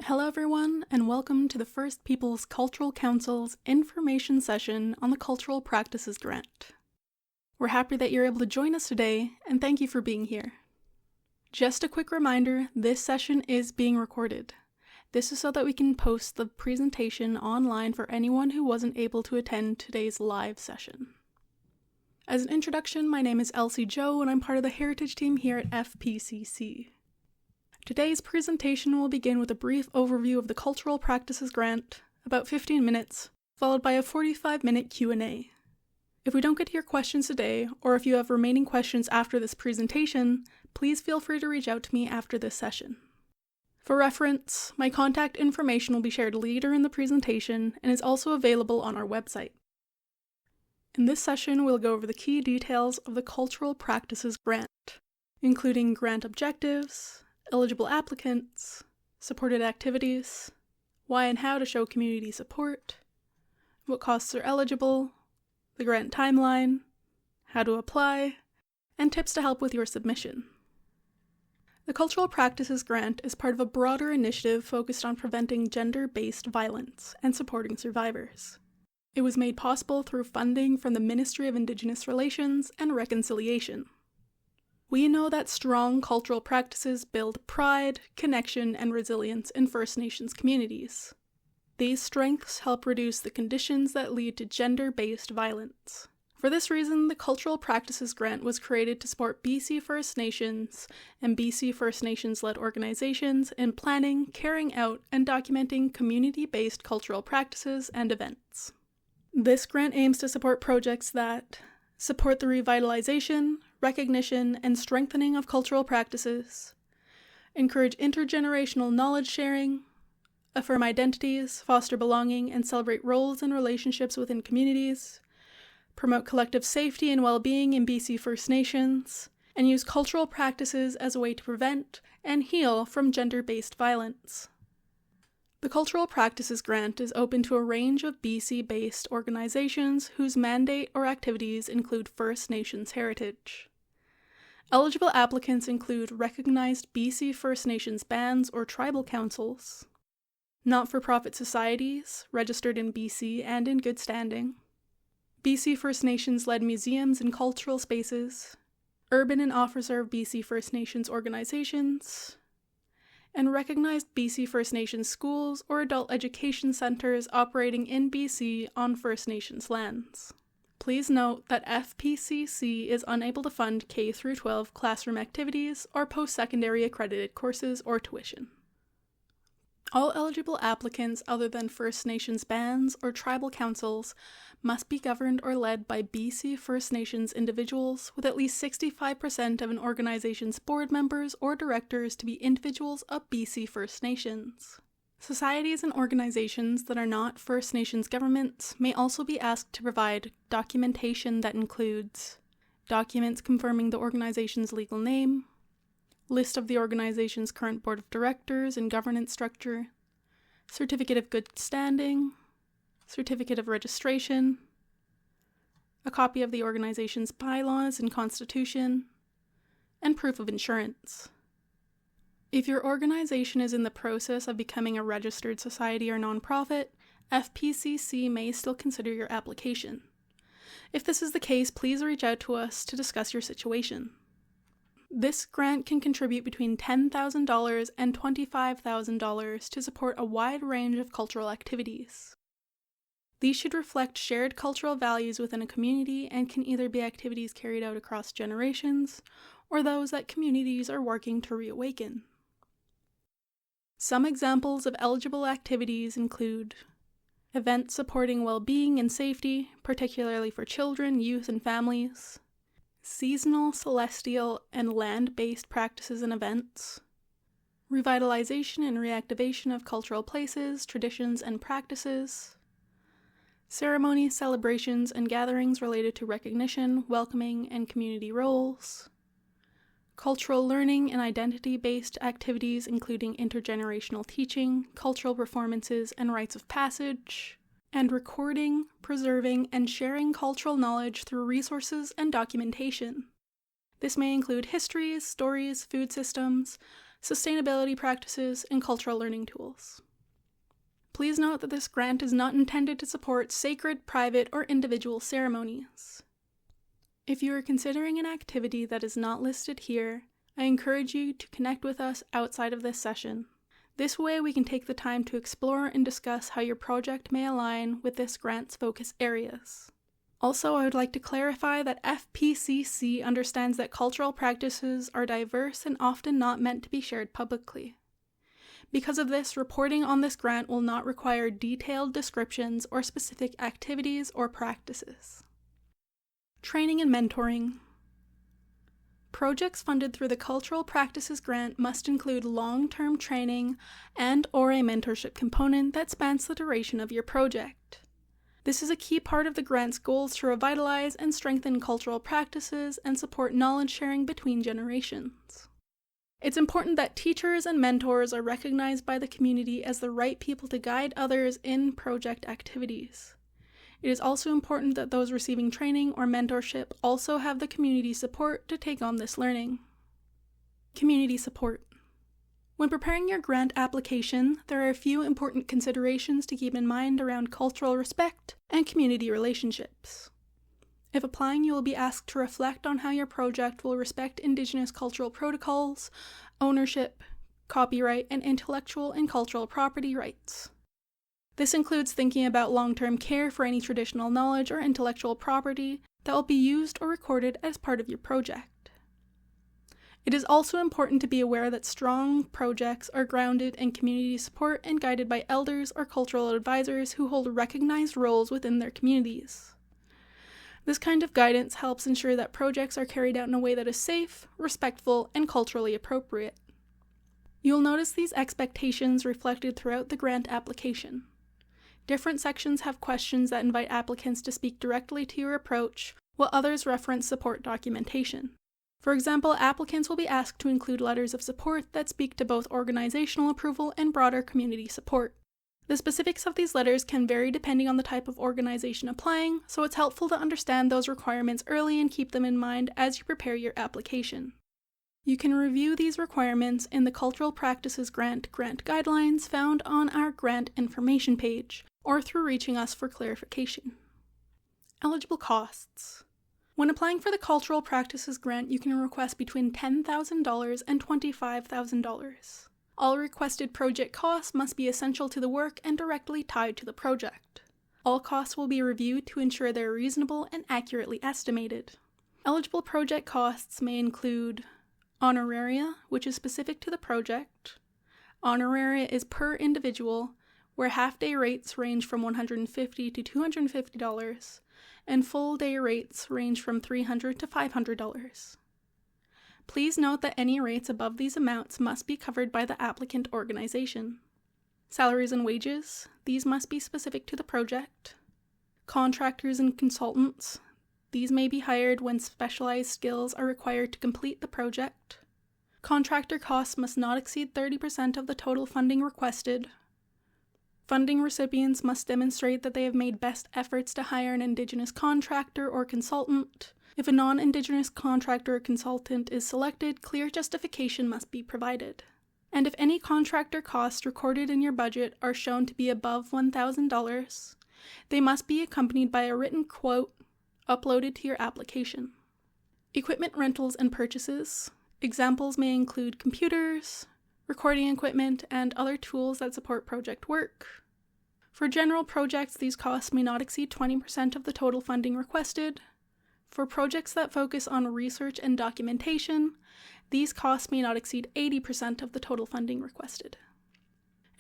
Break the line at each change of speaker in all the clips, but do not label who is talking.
Hello everyone, and welcome to the First Peoples Cultural Council's information session on the Cultural Practices Grant. We're happy that you're able to join us today, and thank you for being here. Just a quick reminder, this session is being recorded. This is so that we can post the presentation online for anyone who wasn't able to attend today's live session. As an introduction, my name is Elsie Joe, and I'm part of the Heritage team here at FPCC. Today's presentation will begin with a brief overview of the Cultural Practices Grant, about 15 minutes, followed by a 45-minute Q&A. If we don't get to your questions today, or if you have remaining questions after this presentation, please feel free to reach out to me after this session. For reference, my contact information will be shared later in the presentation and is also available on our website. In this session, we'll go over the key details of the Cultural Practices Grant, including grant objectives, eligible applicants, supported activities, why and how to show community support, what costs are eligible, the grant timeline, how to apply, and tips to help with your submission. The Cultural Practices Grant is part of a broader initiative focused on preventing gender-based violence and supporting survivors. It was made possible through funding from the Ministry of Indigenous Relations and Reconciliation. We know that strong cultural practices build pride, connection, and resilience in First Nations communities. These strengths help reduce the conditions that lead to gender-based violence. For this reason, the Cultural Practices Grant was created to support BC First Nations and BC First Nations-led organizations in planning, carrying out, and documenting community-based cultural practices and events. This grant aims to support projects that support the revitalization, recognition, and strengthening of cultural practices, encourage intergenerational knowledge sharing, affirm identities, foster belonging, and celebrate roles and relationships within communities, promote collective safety and well-being in BC First Nations, and use cultural practices as a way to prevent and heal from gender-based violence. The Cultural Practices Grant is open to a range of BC-based organizations whose mandate or activities include First Nations heritage. Eligible applicants include recognized BC First Nations bands or tribal councils, not-for-profit societies registered in BC and in good standing, BC First Nations-led museums and cultural spaces, urban and off-reserve BC First Nations organizations, and recognized BC First Nations schools or adult education centers operating in BC on First Nations lands. Please note that FPCC is unable to fund K-12 classroom activities or post-secondary accredited courses or tuition. All eligible applicants other than First Nations bands or tribal councils must be governed or led by BC First Nations individuals with at least 65% of an organization's board members or directors to be individuals of BC First Nations. Societies and organizations that are not First Nations governments may also be asked to provide documentation that includes documents confirming the organization's legal name, list of the organization's current board of directors and governance structure, certificate of good standing, certificate of registration, a copy of the organization's bylaws and constitution, and proof of insurance. If your organization is in the process of becoming a registered society or nonprofit, FPCC may still consider your application. If this is the case, please reach out to us to discuss your situation. This grant can contribute between $10,000 and $25,000 to support a wide range of cultural activities. These should reflect shared cultural values within a community and can either be activities carried out across generations or those that communities are working to reawaken. Some examples of eligible activities include events supporting well-being and safety, particularly for children, youth, and families, seasonal, celestial, and land-based practices and events, revitalization and reactivation of cultural places, traditions, and practices, ceremonies, celebrations, and gatherings related to recognition, welcoming, and community roles, cultural learning and identity-based activities including intergenerational teaching, cultural performances, and rites of passage, and recording, preserving, and sharing cultural knowledge through resources and documentation. This may include histories, stories, food systems, sustainability practices, and cultural learning tools. Please note that this grant is not intended to support sacred, private, or individual ceremonies. If you are considering an activity that is not listed here, I encourage you to connect with us outside of this session. This way we can take the time to explore and discuss how your project may align with this grant's focus areas. Also, I would like to clarify that FPCC understands that cultural practices are diverse and often not meant to be shared publicly. Because of this, reporting on this grant will not require detailed descriptions or specific activities or practices. Training and mentoring. Projects funded through the Cultural Practices Grant must include long-term training and/or a mentorship component that spans the duration of your project. This is a key part of the grant's goals to revitalize and strengthen cultural practices and support knowledge sharing between generations. It's important that teachers and mentors are recognized by the community as the right people to guide others in project activities. It is also important that those receiving training or mentorship also have the community support to take on this learning. Community support. When preparing your grant application, there are a few important considerations to keep in mind around cultural respect and community relationships. If applying, you will be asked to reflect on how your project will respect Indigenous cultural protocols, ownership, copyright, and intellectual and cultural property rights. This includes thinking about long-term care for any traditional knowledge or intellectual property that will be used or recorded as part of your project. It is also important to be aware that strong projects are grounded in community support and guided by elders or cultural advisors who hold recognized roles within their communities. This kind of guidance helps ensure that projects are carried out in a way that is safe, respectful, and culturally appropriate. You'll notice these expectations reflected throughout the grant application. Different sections have questions that invite applicants to speak directly to your approach, while others reference support documentation. For example, applicants will be asked to include letters of support that speak to both organizational approval and broader community support. The specifics of these letters can vary depending on the type of organization applying, so it's helpful to understand those requirements early and keep them in mind as you prepare your application. You can review these requirements in the Cultural Practices Grant Guidelines found on our grant information page, or through reaching us for clarification. Eligible costs. When applying for the Cultural Practices Grant, you can request between $10,000 and $25,000. All requested project costs must be essential to the work and directly tied to the project. All costs will be reviewed to ensure they are reasonable and accurately estimated. Eligible project costs may include honoraria, which is specific to the project. Honoraria is per individual, where half-day rates range from $150 to $250, and full-day rates range from $300 to $500. Please note that any rates above these amounts must be covered by the applicant organization. Salaries and wages, these must be specific to the project. Contractors and consultants, these may be hired when specialized skills are required to complete the project. Contractor costs must not exceed 30% of the total funding requested. Funding recipients must demonstrate that they have made best efforts to hire an Indigenous contractor or consultant. If a non-Indigenous contractor or consultant is selected, clear justification must be provided. And if any contractor costs recorded in your budget are shown to be above $1,000, they must be accompanied by a written quote uploaded to your application. Equipment rentals and purchases. Examples may include computers, recording equipment, and other tools that support project work. For general projects, these costs may not exceed 20% of the total funding requested. For projects that focus on research and documentation, these costs may not exceed 80% of the total funding requested.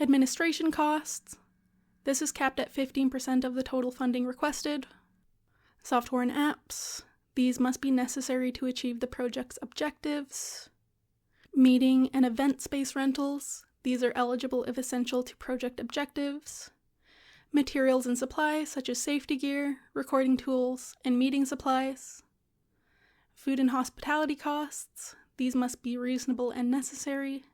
Administration costs. This is capped at 15% of the total funding requested. Software and apps. These must be necessary to achieve the project's objectives. Meeting and event space rentals. These are eligible if essential to project objectives. Materials and supplies such as safety gear, recording tools, and meeting supplies. Food and hospitality costs. These must be reasonable and necessary.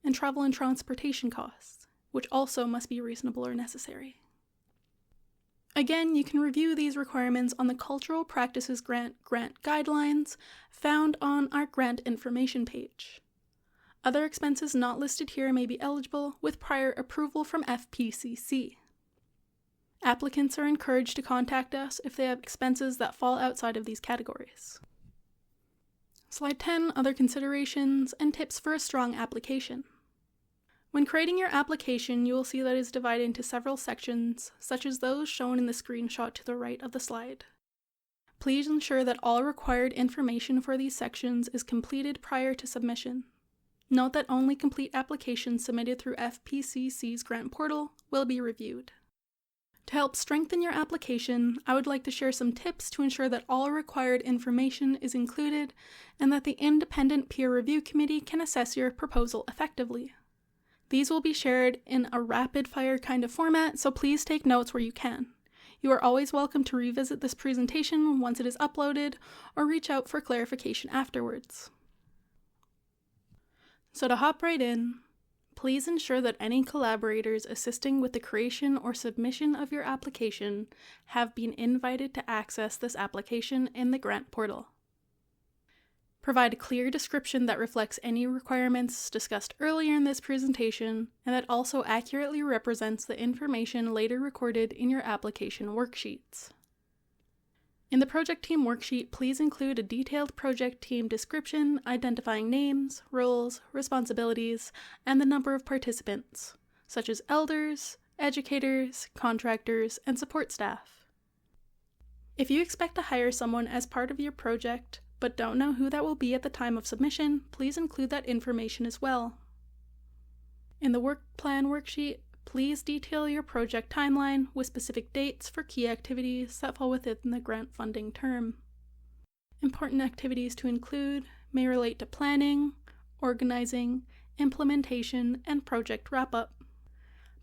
And travel and transportation costs, which also must be reasonable or necessary. Again, you can review these requirements on the Cultural Practices Grant Guidelines found on our grant information page. Other expenses not listed here may be eligible with prior approval from FPCC. Applicants are encouraged to contact us if they have expenses that fall outside of these categories. Slide 10, Other considerations and tips for a strong application. When creating your application, you will see that it is divided into several sections, such as those shown in the screenshot to the right of the slide. Please ensure that all required information for these sections is completed prior to submission. Note that only complete applications submitted through FPCC's grant portal will be reviewed. To help strengthen your application, I would like to share some tips to ensure that all required information is included and that the independent peer review committee can assess your proposal effectively. These will be shared in a rapid-fire kind of format, so please take notes where you can. You are always welcome to revisit this presentation once it is uploaded or reach out for clarification afterwards. So to hop right in, please ensure that any collaborators assisting with the creation or submission of your application have been invited to access this application in the grant portal. Provide a clear description that reflects any requirements discussed earlier in this presentation and that also accurately represents the information later recorded in your application worksheets. In the project team worksheet, please include a detailed project team description identifying names, roles, responsibilities, and the number of participants, such as elders, educators, contractors, and support staff. If you expect to hire someone as part of your project, but don't know who that will be at the time of submission, please include that information as well. In the work plan worksheet, please detail your project timeline with specific dates for key activities that fall within the grant funding term. Important activities to include may relate to planning, organizing, implementation, and project wrap-up.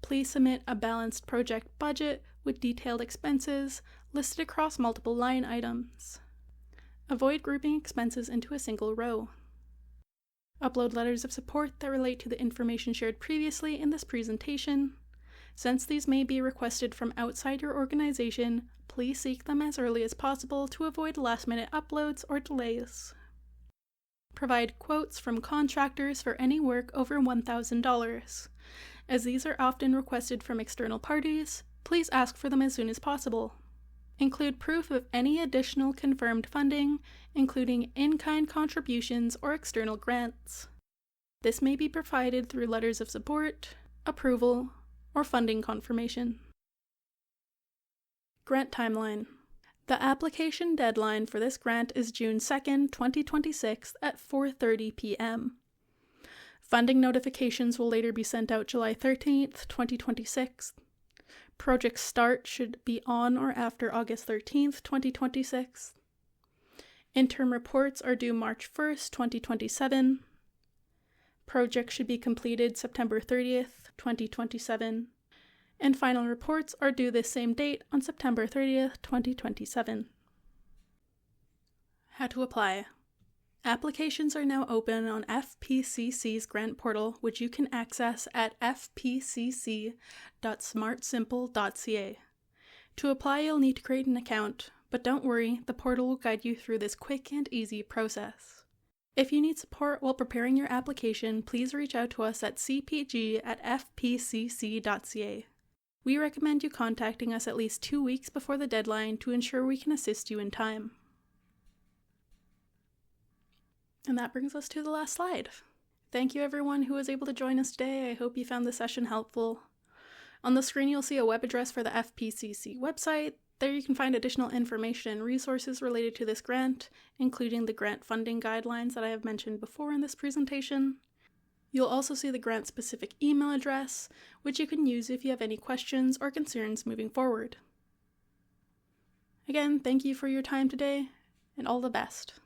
Please submit a balanced project budget with detailed expenses listed across multiple line items. Avoid grouping expenses into a single row. Upload letters of support that relate to the information shared previously in this presentation. Since these may be requested from outside your organization, please seek them as early as possible to avoid last-minute uploads or delays. Provide quotes from contractors for any work over $1,000. As these are often requested from external parties, please ask for them as soon as possible. Include proof of any additional confirmed funding, including in-kind contributions or external grants. This may be provided through letters of support, approval, or funding confirmation. Grant timeline. The application deadline for this grant is June 2nd, 2026 at 4:30 p.m. Funding notifications will later be sent out July 13th, 2026. Project start should be on or after August 13th, 2026. Interim reports are due March 1st, 2027. Project should be completed September 30th, 2027. And final reports are due this same date on September 30th, 2027. How to apply. Applications are now open on FPCC's grant portal, which you can access at fpcc.smartsimple.ca. To apply, you'll need to create an account, but don't worry, the portal will guide you through this quick and easy process. If you need support while preparing your application, please reach out to us at cpg@fpcc.ca. We recommend you contacting us at least 2 weeks before the deadline to ensure we can assist you in time. And that brings us to the last slide. Thank you everyone who was able to join us today. I hope you found the session helpful. On the screen you'll see a web address for the FPCC website. There you can find additional information and resources related to this grant, including the grant funding guidelines that I have mentioned before in this presentation. You'll also see the grant-specific email address, which you can use if you have any questions or concerns moving forward. Again, thank you for your time today, and all the best.